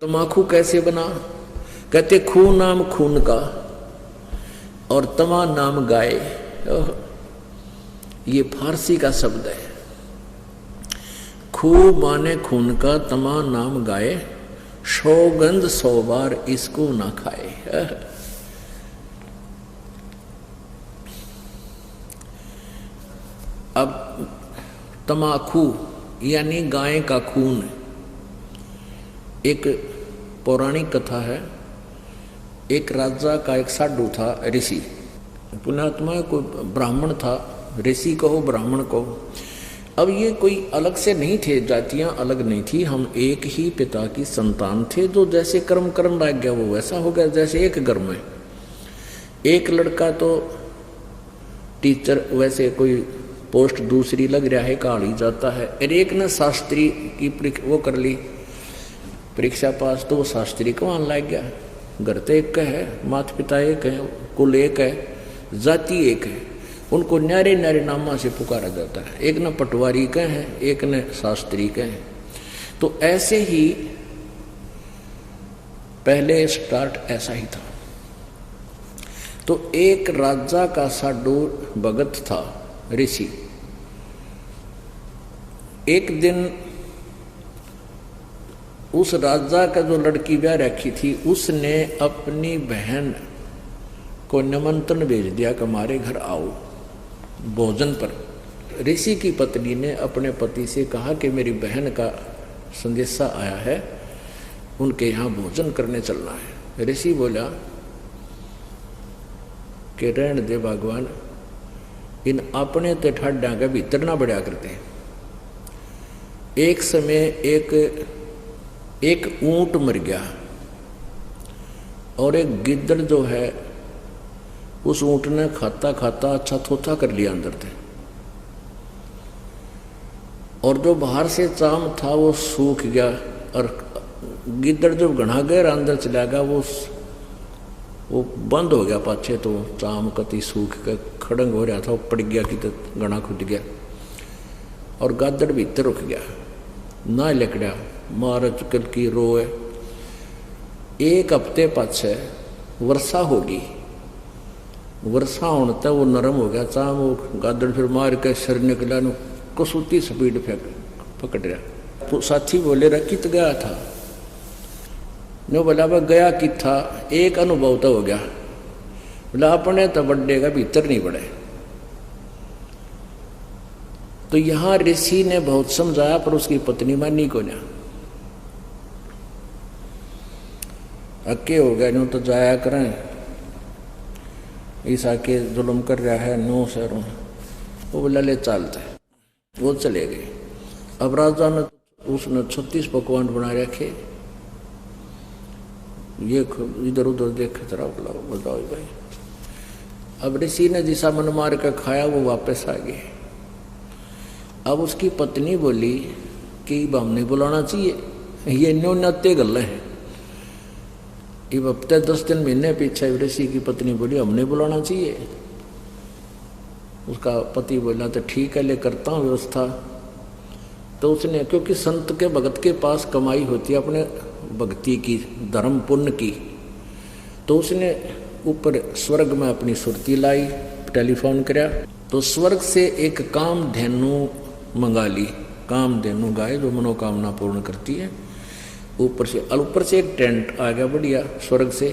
तमाकू कैसे बना? कहते खू नाम खून का और तमा नाम गाय। ये फारसी का शब्द है। खू माने खून का, तमा नाम गाय, सौगंध 100 बार इसको ना खाए। अब तमाकू यानी गाय का खून। एक पौराणिक कथा है। एक राजा का एक साधु था, ऋषि, पुण्यात्मा, कोई ब्राह्मण था, ऋषि कहो ब्राह्मण कहो। अब ये कोई अलग से नहीं थे, जातियां अलग नहीं थी, हम एक ही पिता की संतान थे। जो जैसे कर्म कर्म लग गया वो वैसा हो गया, जैसे एक घर में एक लड़का तो टीचर, वैसे कोई पोस्ट दूसरी लग रहा है, काढ़ी जाता है। और एक ने शास्त्री की वो कर ली परीक्षा पास, तो वो शास्त्री को आने लग गया। घर तो एक है, माता पिता एक है, कुल एक है, जाति एक है, उनको न्यारे न्यारे नामा से पुकारा जाता है। एक न पटवारी का है, एक न शास्त्री का है। तो ऐसे ही पहले स्टार्ट ऐसा ही था। तो एक राजा का साधु भगत था, ऋषि। एक दिन उस राजा का जो लड़की ब्याह रखी थी, उसने अपनी बहन को निमंत्रण भेज दिया कि हमारे घर आओ भोजन पर। ऋषि की पत्नी ने अपने पति से कहा कि मेरी बहन का संदेशा आया है, उनके यहाँ भोजन करने चलना है। ऋषि बोला कि रहने दे भगवान, इन अपने ते ठाड्या के भीतर ना बढ़िया करते। एक समय एक ऊंट मर गया और एक गिद्दड़ जो है उस ऊंट ने खाता खाता अच्छा थोथा कर लिया अंदर से, और जो बाहर से चाम था वो सूख गया। और गिद्दड़ जब घना गया अंदर चला गया, वो बंद हो गया पाछे, तो चाम कति सूख के खड़ंग हो रहा था, वो पड़ गया कि तो घना खुद गया। और गादड़ भीतर रुक गया, ना लकड़ा मार चुकल की रोए। एक हफ्ते पाछे वर्षा होगी, वर्षा होने तक वो नरम हो गया चाम, वो गादड़ फिर मार के सिर निकला, कसूती स्पीड फेंक पकड़ रहा। साथी बोले रहा कित गया था? नो बोला वह गया कि था, एक अनुभव तो हो गया। बोला अपने तो बड्डे का भीतर नहीं बढ़े। तो यहां ऋषि ने बहुत समझाया, पर उसकी पत्नी मानी को ना। अक्के हो गया, नो तो जाया करें, ईसा के जुल्म कर रहा है, नो शहरों। वो बोला ले चलते, वो चले गए। अब राजा ने उसने 36 पकवान बना रखे। ये इधर उधर देखे जरा, बताओ भाई। अब ऋषि ने जिसा मन मार कर खाया वो वापस आ गए। अब उसकी पत्नी बोली कि हमने बुलाना चाहिए, ये न्यूनते गल है। अब हफ्ते 10 दिन महीने पीछे ऋषि की पत्नी बोली हमने बुलाना चाहिए। उसका पति बोला तो ठीक है, ले करता हूँ व्यवस्था। तो उसने, क्योंकि संत के भगत के पास कमाई होती है अपने भक्ति की, धर्म पुण्य की, तो उसने ऊपर स्वर्ग में अपनी सुरती लाई, टेलीफोन कराया। तो स्वर्ग से एक कामधेनु मंगा ली, कामधेनु गाय जो मनोकामना पूर्ण करती है। ऊपर से एक टेंट आ गया बढ़िया, स्वर्ग से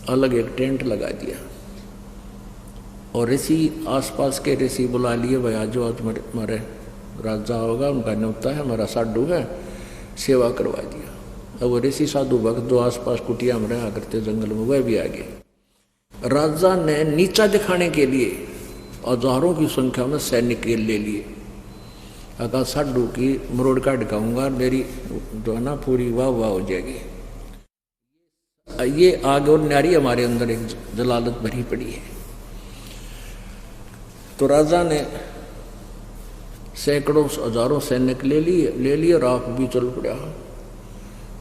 अलग एक टेंट लगा दिया। और ऋषि, आसपास के ऋषि बुला लिए, भाई आज जो आज हमारे राजा होगा, उनका न्योता है, हमारा साधु है, सेवा करवा दिया। अब वो ऋषि साधु भक्त जो आसपास कुटिया में रहा करते जंगल में, वह भी आ गए। राजा ने नीचा दिखाने के लिए हजारों की संख्या में सैनिक ले लिए। अगर साधु की मरोड़ का ढकाऊंगा, मेरी जो है ना पूरी वाह वाह हो जाएगी। ये आग और न्यारी हमारे अंदर एक जलालत भरी पड़ी है। तो राजा ने सैकड़ों हजारों सैनिक ले लिए और आप भी चल पड़ा।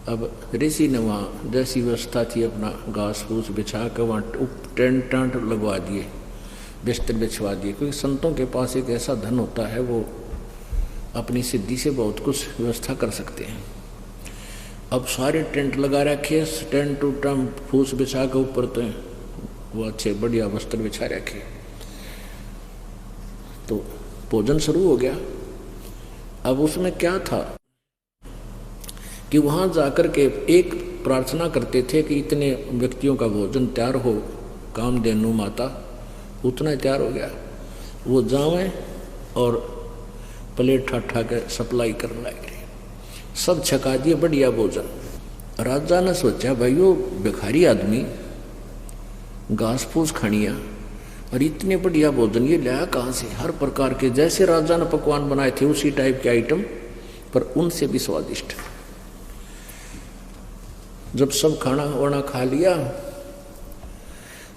अब ऋषि ने वहाँ जैसी व्यवस्था थी अपना घास फूस बिछा कर वहाँ टेंट टांट लगवा दिए, बिस्तर बिछवा दिए। क्योंकि संतों के पास एक ऐसा धन होता है, वो अपनी सिद्धि से बहुत कुछ व्यवस्था कर सकते हैं। अब सारे टेंट लगा रखे, टेंट टू टेंट फूस बिछा के ऊपर तो वो अच्छे बढ़िया वस्त्र बिछा रखे। तो भोजन शुरू हो गया। अब उसमें क्या था कि वहां जाकर के एक प्रार्थना करते थे कि इतने व्यक्तियों का भोजन तैयार हो, कामधेनु माता उतना तैयार हो गया, वो जावे और प्लेट ठाठा के सप्लाई करने लगे, सब छका दिए बढ़िया भोजन। राजा ने सोचा भाई वो भिखारी आदमी घास फूस खानिया और इतने बढ़िया भोजन ये लाया कहाँ से, हर प्रकार के जैसे राजा ने पकवान बनाए थे उसी टाइप के आइटम, पर उनसे भी स्वादिष्ट। जब सब खाना वाना खा लिया,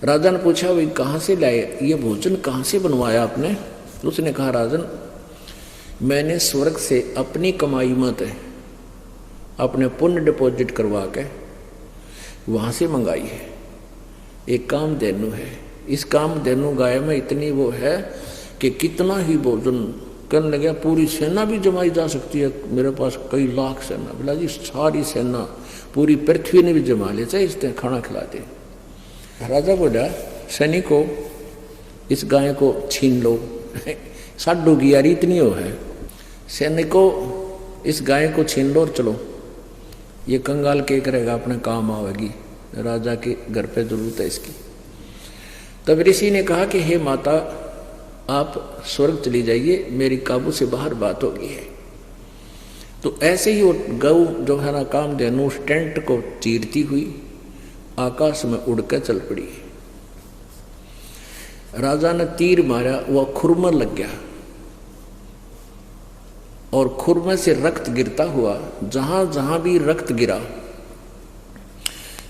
राजा ने पूछा भाई कहाँ से लाए ये भोजन, कहाँ से बनवाया आपने? तो उसने कहा राजन मैंने स्वर्ग से अपनी कमाई मत है, अपने पुण्य डिपॉजिट करवा के वहां से मंगाई है। एक कामधेनु है, इस कामधेनु गाय में इतनी वो है कि कितना ही भोजन करने लगे पूरी सेना भी जमाई जा सकती है। मेरे पास कई लाख सेना, बोला जी सारी सेना पूरी पृथ्वी ने भी जमा ले, चाहे इस तरह खाना खिला दे। राजा बोला सैनिकों इस गाय को छीन लो, साडू की यार इतनी हो है, सैनिकों इस गाय को छीन लो और चलो, ये कंगाल के करेगा अपने काम आवेगी, राजा के घर पे जरूरत है इसकी। तब ऋषि ने कहा कि हे माता आप स्वर्ग चली जाइए, मेरी काबू से बाहर बात हो गई है। तो ऐसे ही वो गौ जो है ना कामधेनु उस टेंट को चीरती हुई आकाश में उड़कर चल पड़ी। राजा ने तीर मारा, वह खुरमर लग गया और खुरमे से रक्त गिरता हुआ, जहां जहां भी रक्त गिरा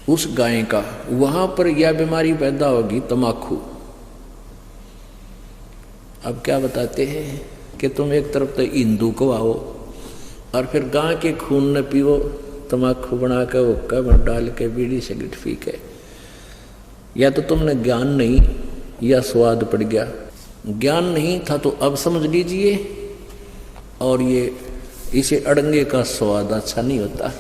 उस गाय का, वहां पर यह बीमारी पैदा होगी तमाकू। अब क्या बताते हैं कि तुम एक तरफ तो हिंदू को आओ और फिर गाय के खून न पियो, तमाकू बना के हुक्का में डाल के बीड़ी सिगरेट पी के, या तो तुमने ज्ञान नहीं या स्वाद पड़ गया। ज्ञान नहीं था तो अब समझ लीजिए, और ये इसे अड़ंगे का स्वाद अच्छा नहीं होता।